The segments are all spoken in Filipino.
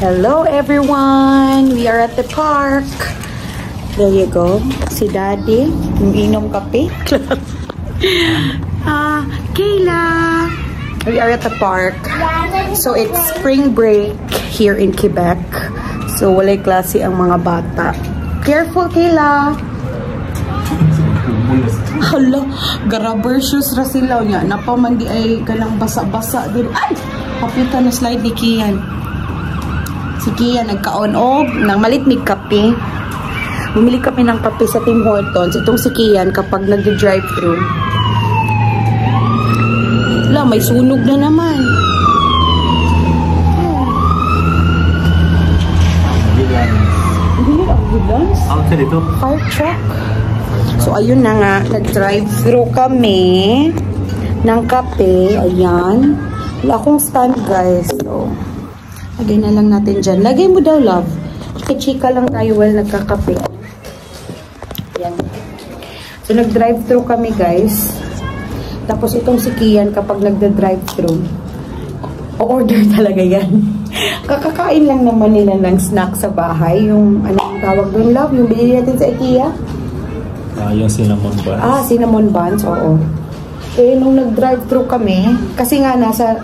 Hello everyone! We are at the park. There you go. Si Daddy, umiinom kape. Kayla! We are at the park. So it's spring break here in Quebec. So walay klase ang mga bata. Careful, Kayla! Hala, garabber shoes ra sila niya. Napamandi ay kanang basa-basa din. Ay! Papita na slide ni Kian. Si Kian nagkaon og nang malitmig kape. Bumili kami ng kape sa Tim Hortons. Itong si Kian kapag nag-drive-thru. Wala, may sunog na naman. Hindi ambulance. Outside ito? Fire truck. So, ayun na nga. Nag-drive-thru kami ng kape. Ayan. Wala akong stand, guys. So, lagay na lang natin dyan. Lagay mo daw, love. Chika-chika lang tayo while nagkakape. Ayan. So, nag-drive-thru kami, guys. Tapos, itong si Kian, kapag nagda-drive-thru, o-order talaga yan. Kakakain lang naman nila ng snack sa bahay. Yung, anong tawag doon, love? Yung binili natin sa IKEA? Yung cinnamon buns. Cinnamon buns, oo. Eh, nung nag-drive-thru kami, kasi nga nasa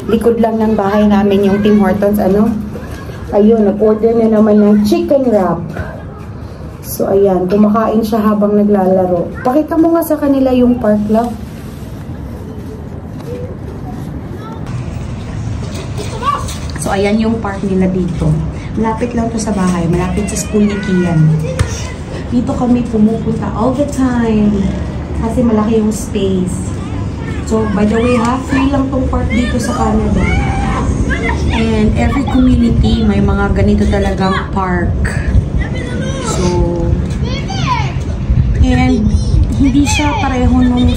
likod lang ng bahay namin yung Tim Hortons, ayun, nag-order na naman ng chicken wrap. So, ayan, kumakain siya habang naglalaro. Pakita mo nga sa kanila yung park, love. So, ayan yung park nila dito. Malapit lang to sa bahay, malapit sa school ni Kian. Dito kami pumupunta all the time kasi malaki yung space. So, by the way ha, free lang tong park dito sa Canada. And every community may mga ganito talagang park. So, and hindi siya pareho nung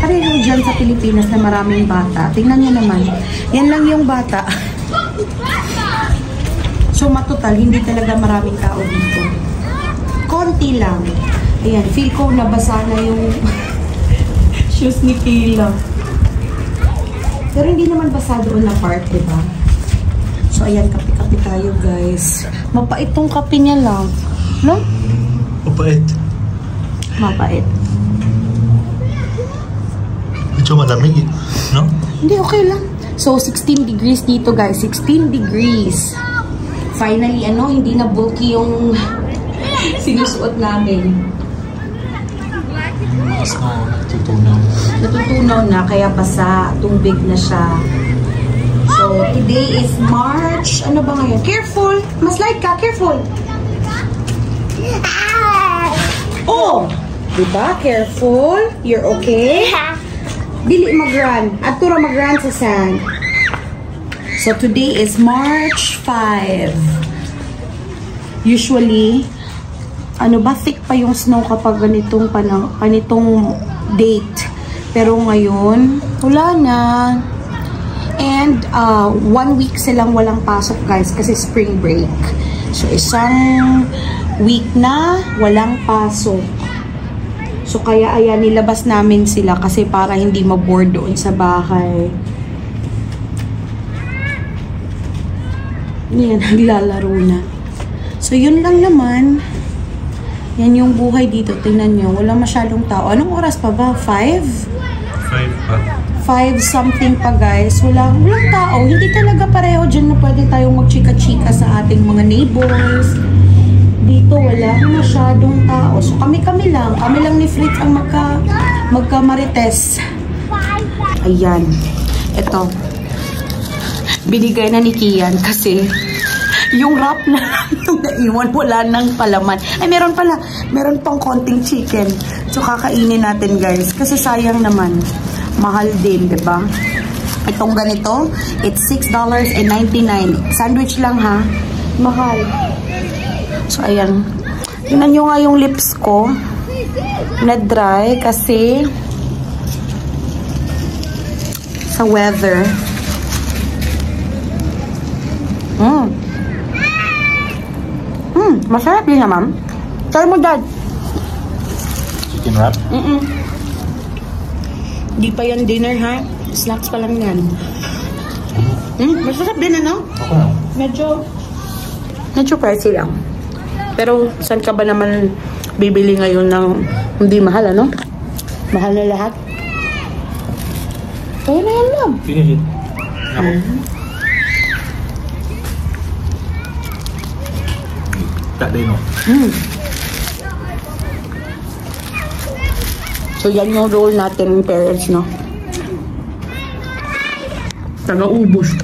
pareho dyan sa Pilipinas na maraming bata. Tingnan nyo naman. Yan lang yung bata. So, matotal, hindi talaga maraming tao dito. Konti lang. Ayan, feel ko nabasa na yung shoes ni Kayla. Pero hindi naman basa doon na part, diba? So, ayan, kape-kape tayo, guys. Mapait tong kape niya lang. No? Mapait. Mapait. Medyo malamig, no? Hindi, okay lang. So, 16 degrees dito, guys. 16 degrees. Finally, hindi na bulky yung sinusuot namin. Natutunaw na, kaya basa, tubig na siya. So, today is March. Ano ba ngayon? Careful! Maslide ka, careful! Oh! Diba? Careful. You're okay? Dili mag-run. Atura mag-run sa sand. So, today is March 5. Usually, thick pa yung snow kapag ganitong date. Pero ngayon, wala na. And, 1 week silang walang pasok, guys, kasi spring break. So, isang week na walang pasok. So, kaya ayan, nilabas namin sila kasi para hindi ma-board doon sa bahay. Yan, naglalaro na. So, yun lang naman. Yan yung buhay dito. Tingnan nyo. Wala masyadong tao. Anong oras pa ba? 5? 5 pa. 5 something pa, guys. Walang tao. Hindi talaga pareho dyan na pwede tayong magchika-chika sa ating mga neighbors. Dito, wala masyadong tao. So, kami-kami lang. Kami lang ni Fritz ang magka-marites. Ayan. Ito. Binigay na ni Kian kasi yung wrap na yung naiwan, wala nang palaman. Ay, meron pala. Meron pang konting chicken. So, kakainin natin, guys. Kasi sayang naman. Mahal din, diba? Itong ganito, it's $6.99. Sandwich lang, ha? Mahal. So, ayan. Tingnan nyo nga yung lips ko. Na-dry kasi sa weather. Masarap din naman. Try mo, Dad. Chicken wrap? Di pa yan dinner, ha? Snacks pa lang yan. Masasarap din, ano? Ako na. Medyo pricey lang. Pero, saan ka ba naman bibili ngayon ng hindi mahal, ano? Mahal na lahat. Kaya na yan lang. Finish it. Ako. Tak din, no? So, yan yung roll natin, parents, no? Taga-ubos.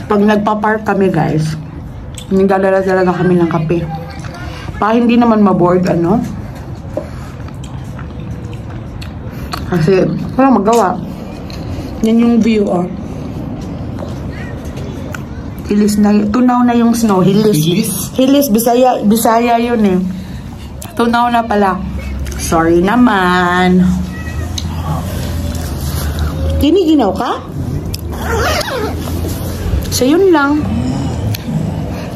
Pag nagpa-park kami, guys, nagdadala talaga kami ng kape. Pa hindi naman maboard, ano? Kasi, wala magawa. Yan yung view, oh. Hilis na, tunaw na yung snow. Hilis, Bisaya yun eh. Tunaw na pala. Sorry naman. Kiniginaw ka? So, yun lang.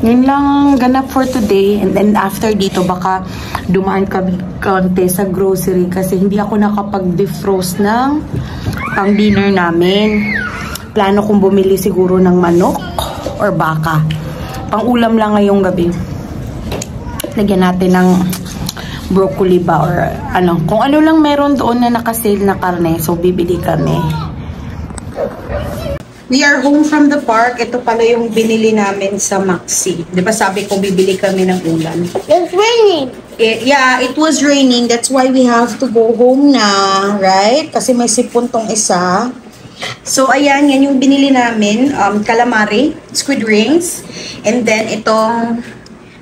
Yun lang ang ganap for today. And then, after dito, baka dumaan kami konti sa grocery kasi hindi ako nakapag-defrost ng pang-dinner namin. Plano kong bumili siguro ng manok or baka. Pang-ulam lang ngayong gabi. Lagyan natin ng broccoli ba or ano. Kung ano lang meron doon na nakasale na karne. So, bibili kami. We are home from the park. Ito pala yung binili namin sa Maxi. Di ba sabi ko bibili kami ng ulam? It's raining. Yeah, it was raining. That's why we have to go home na. Right? Kasi may sipon tong isa. So, ayan. Yan yung binili namin. Calamari, squid rings. And then, itong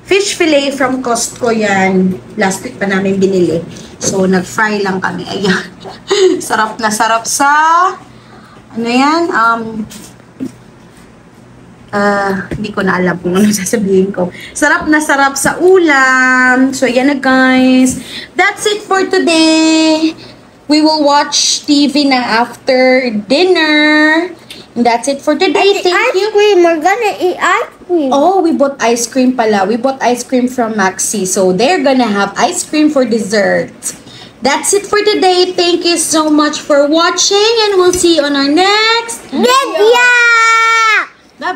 fish fillet from Costco yan. Last week pa namin binili. So, nag-fry lang kami. Ayan. Sarap na sarap sa... Ano yan? Hindi ko na alam kung ano sasabihin ko. Sarap na sarap sa ulam. So, yan na guys. That's it for today. We will watch TV na after dinner. And that's it for today. Thank you. Ice cream. We're gonna eat ice cream. Oh, we bought ice cream pala. We bought ice cream from Maxi. So, they're gonna have ice cream for dessert. That's it for today. Thank you so much for watching and we'll see you on our next video. Bye-bye.